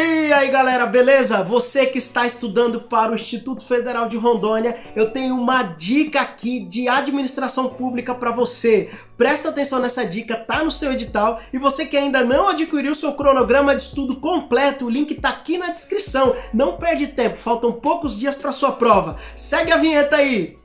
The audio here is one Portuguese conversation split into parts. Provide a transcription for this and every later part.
E aí galera, beleza? Você que está estudando para o Instituto Federal de Rondônia, eu tenho uma dica aqui de administração pública para você. Presta atenção nessa dica, tá no seu edital. E você que ainda não adquiriu seu cronograma de estudo completo, o link tá aqui na descrição. Não perde tempo, faltam poucos dias para sua prova. Segue a vinheta aí!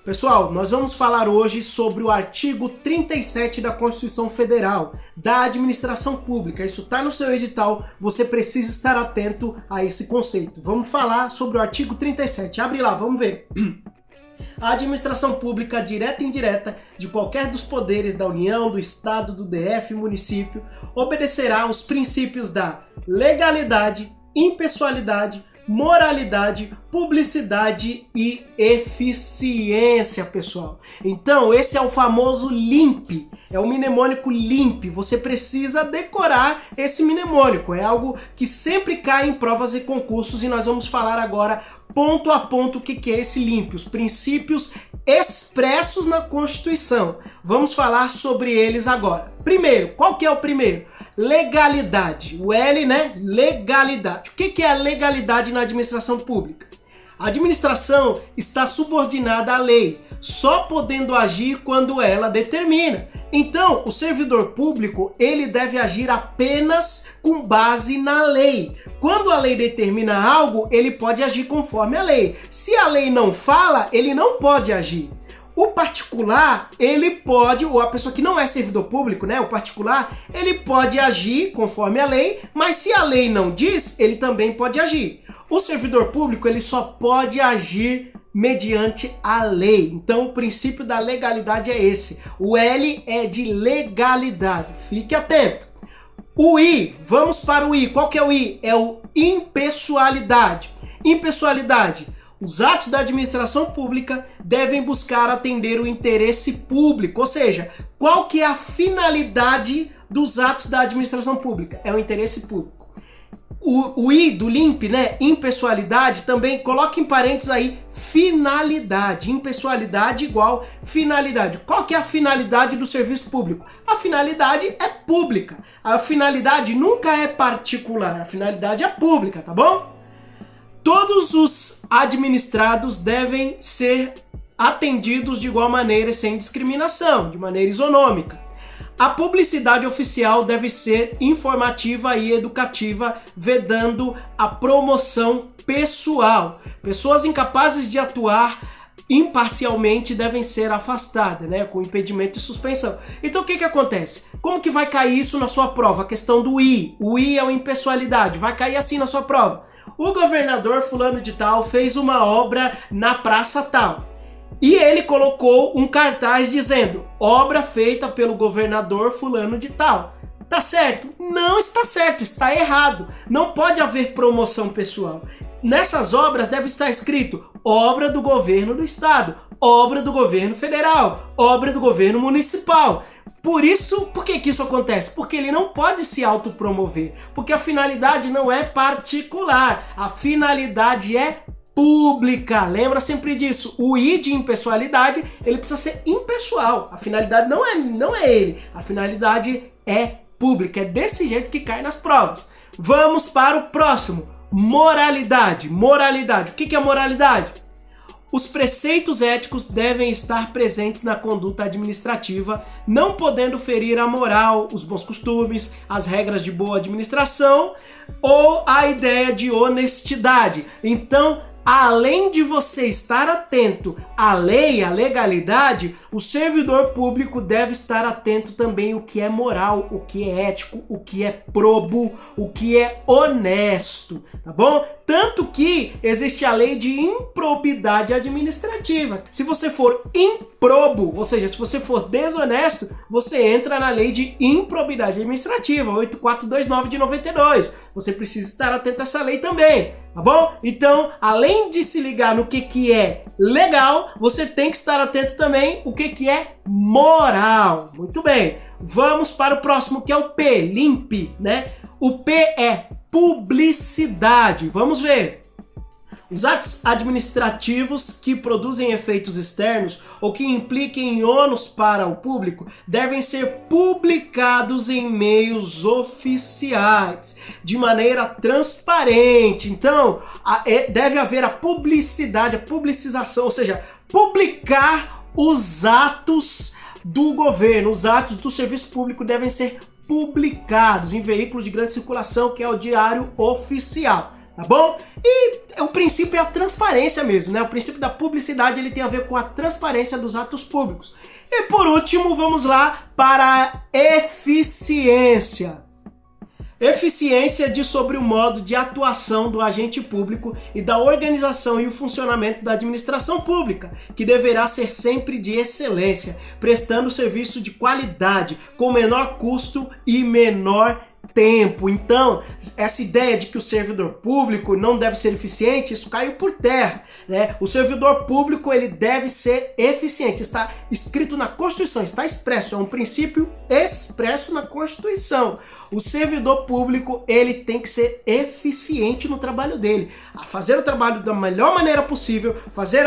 Pessoal, nós vamos falar hoje sobre o artigo 37 da Constituição Federal, da administração pública. Isso está no seu edital, você precisa estar atento a esse conceito. Vamos falar sobre o artigo 37. Abre lá, vamos ver. A administração pública, direta e indireta, de qualquer dos poderes da União, do Estado, do DF, município, obedecerá aos princípios da legalidade, impessoalidade, moralidade, publicidade e eficiência, pessoal. Então, esse é o famoso LIMP, é o mnemônico LIMP. Você precisa decorar esse mnemônico, é algo que sempre cai em provas e concursos e nós vamos falar agora ponto a ponto o que é esse LIMP, os princípios expressos na Constituição. Vamos falar sobre eles agora. Primeiro, qual que é o primeiro? Legalidade. O L, né? Legalidade. O que é a legalidade na administração pública? A administração está subordinada à lei, só podendo agir quando ela determina. Então, o servidor público, ele deve agir apenas com base na lei. Quando a lei determina algo, ele pode agir conforme a lei. Se a lei não fala, ele não pode agir. O particular, ele pode, ou a pessoa que não é servidor público, né, o particular, ele pode agir conforme a lei, mas se a lei não diz, ele também pode agir. O servidor público, ele só pode agir mediante a lei. Então, o princípio da legalidade é esse. O L é de legalidade. Fique atento. O I, vamos para o I. Qual que é o I? É o impessoalidade. Impessoalidade. Os atos da administração pública devem buscar atender o interesse público, ou seja, qual que é a finalidade dos atos da administração pública? É o interesse público. O I do LIMP, né, impessoalidade, também coloca em parênteses aí finalidade. Impessoalidade igual finalidade. Qual que é a finalidade do serviço público? A finalidade é pública. A finalidade nunca é particular, a finalidade é pública, tá bom? Todos os administrados devem ser atendidos de igual maneira, sem discriminação, de maneira isonômica. A publicidade oficial deve ser informativa e educativa, vedando a promoção pessoal. Pessoas incapazes de atuar imparcialmente devem ser afastadas, né, com impedimento e suspensão. Então o que acontece? Como que vai cair isso na sua prova? A questão do I. O I é a impessoalidade. Vai cair assim na sua prova. O governador fulano de tal fez uma obra na praça tal. E ele colocou um cartaz dizendo: obra feita pelo governador fulano de tal. Tá certo? Não está certo, está errado. Não pode haver promoção pessoal. Nessas obras deve estar escrito obra do governo do estado, obra do governo federal, obra do governo municipal. Por que isso acontece? Porque ele não pode se autopromover, porque a finalidade não é particular, a finalidade é pública. Lembra sempre disso. O I de impessoalidade, ele precisa ser impessoal. A finalidade não é ele, a finalidade é pública. É desse jeito que cai nas provas. Vamos para o próximo. Moralidade. Moralidade. O que é moralidade? Os preceitos éticos devem estar presentes na conduta administrativa, não podendo ferir a moral, os bons costumes, as regras de boa administração ou a ideia de honestidade. Então, além de você estar atento à lei, à legalidade, o servidor público deve estar atento também ao que é moral, o que é ético, o que é probo, o que é honesto, tá bom? Tanto que existe a lei de improbidade administrativa. Se você for improbo, ou seja, se você for desonesto, você entra na lei de improbidade administrativa, 8429 de 92. Você precisa estar atento a essa lei também, tá bom? Então, além de se ligar no que é legal, você tem que estar atento também o que é moral. Muito bem, vamos para o próximo, que é o P, LIMP, né? O P é publicidade. Vamos ver. Os atos administrativos que produzem efeitos externos ou que impliquem ônus para o público devem ser publicados em meios oficiais, de maneira transparente. Então, deve haver a publicidade, a publicização, ou seja, publicar os atos do governo, os atos do serviço público devem ser publicados em veículos de grande circulação, que é o Diário Oficial. Tá bom? E o princípio é a transparência mesmo, né? O princípio da publicidade, ele tem a ver com a transparência dos atos públicos. E por último, vamos lá para a eficiência. Eficiência diz sobre o modo de atuação do agente público e da organização e o funcionamento da administração pública, que deverá ser sempre de excelência, prestando serviço de qualidade, com menor custo e menor tempo. Então, essa ideia de que o servidor público não deve ser eficiente, isso caiu por terra, né? O servidor público, ele deve ser eficiente, está escrito na Constituição, está expresso, é um princípio expresso na Constituição. O servidor público, ele tem que ser eficiente no trabalho dele, a fazer o trabalho da melhor maneira possível, fazer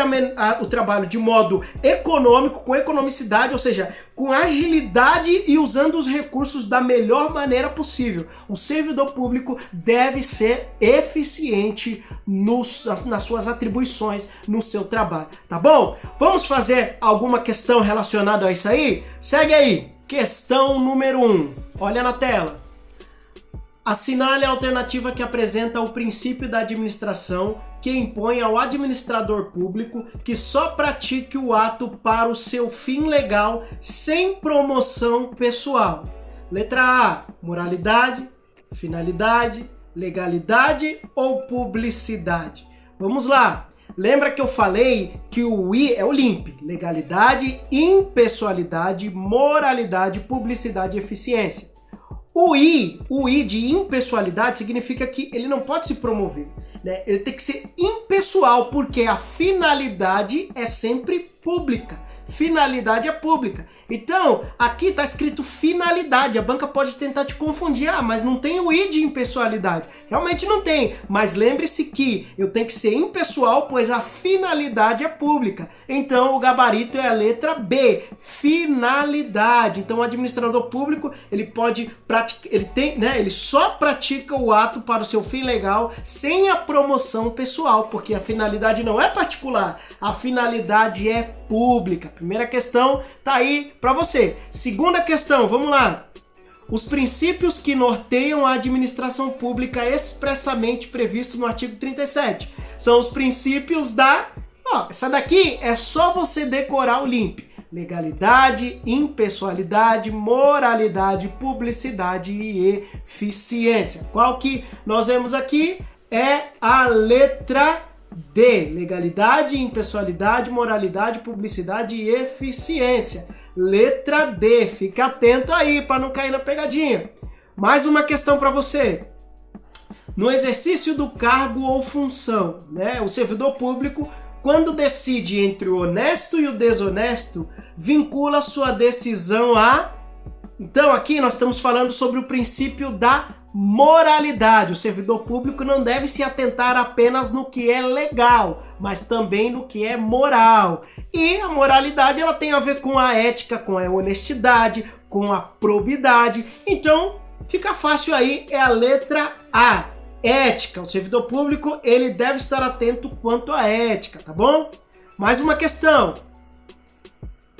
o trabalho de modo econômico, com economicidade, ou seja, com agilidade e usando os recursos da melhor maneira possível. O servidor público deve ser eficiente nas suas atribuições, no seu trabalho, tá bom? Vamos fazer alguma questão relacionada a isso aí? Segue aí! Questão número 1. Olha na tela. Assinale a alternativa que apresenta o princípio da administração que impõe ao administrador público que só pratique o ato para o seu fim legal sem promoção pessoal. Letra A, moralidade, finalidade, legalidade ou publicidade? Vamos lá. Lembra que eu falei que o I é o LIMP, legalidade, impessoalidade, moralidade, publicidade e eficiência. O I de impessoalidade significa que ele não pode se promover, né? Ele tem que ser impessoal, porque a finalidade é sempre pública. Finalidade é pública. Então, aqui está escrito finalidade. A banca pode tentar te confundir. Ah, mas não tem o I de impessoalidade. Realmente não tem. Mas lembre-se que eu tenho que ser impessoal, pois a finalidade é pública. Então, o gabarito é a letra B. Finalidade. Então, o administrador público, ele pode praticar, ele só pratica o ato para o seu fim legal sem a promoção pessoal, porque a finalidade não é particular. A finalidade é pública. Primeira questão tá aí para você. Segunda questão, vamos lá. Os princípios que norteiam a administração pública expressamente previstos no artigo 37 são os princípios da... essa daqui é só você decorar o LIMP. Legalidade, impessoalidade, moralidade, publicidade e eficiência. Qual que nós vemos aqui? É a letra D. Legalidade, impessoalidade, moralidade, publicidade e eficiência. Letra D. Fica atento aí para não cair na pegadinha. Mais uma questão para você. No exercício do cargo ou função, né, o servidor público, quando decide entre o honesto e o desonesto, vincula sua decisão a... Então aqui nós estamos falando sobre o princípio da moralidade. O servidor público não deve se atentar apenas no que é legal, mas também no que é moral. E a moralidade, ela tem a ver com a ética, com a honestidade, com a probidade. Então fica fácil aí, é a letra A. Ética. O servidor público, ele deve estar atento quanto à ética, tá bom? Mais uma questão.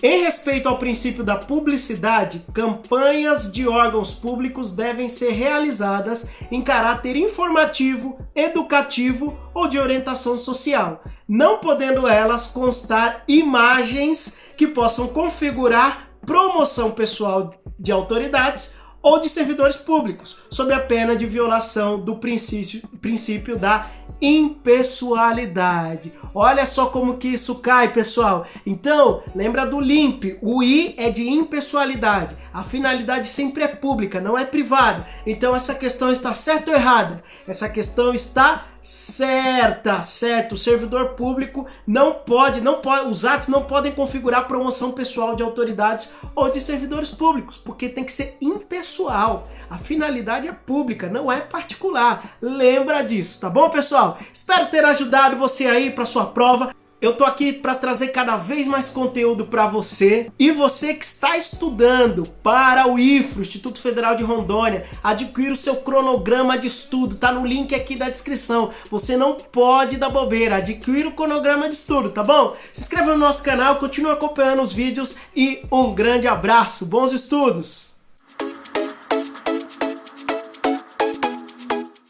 Em respeito ao princípio da publicidade, campanhas de órgãos públicos devem ser realizadas em caráter informativo, educativo ou de orientação social, não podendo elas constar imagens que possam configurar promoção pessoal de autoridades ou de servidores públicos, sob a pena de violação do princípio da impessoalidade. Olha só como que isso cai, pessoal. Então, lembra do LIMP. O I é de impessoalidade. A finalidade sempre é pública, não é privada. Então, essa questão está certa ou errada? Essa questão está certo. O servidor público não pode, os atos não podem configurar promoção pessoal de autoridades ou de servidores públicos, porque tem que ser impessoal. A finalidade é pública, não é particular. Lembra disso, tá bom, pessoal? Espero ter ajudado você aí para sua prova. Eu tô aqui para trazer cada vez mais conteúdo para você. E você que está estudando para o IFRO, Instituto Federal de Rondônia, adquira o seu cronograma de estudo, tá no link aqui da descrição. Você não pode dar bobeira, adquira o cronograma de estudo, tá bom? Se inscreva no nosso canal, continue acompanhando os vídeos e um grande abraço, bons estudos!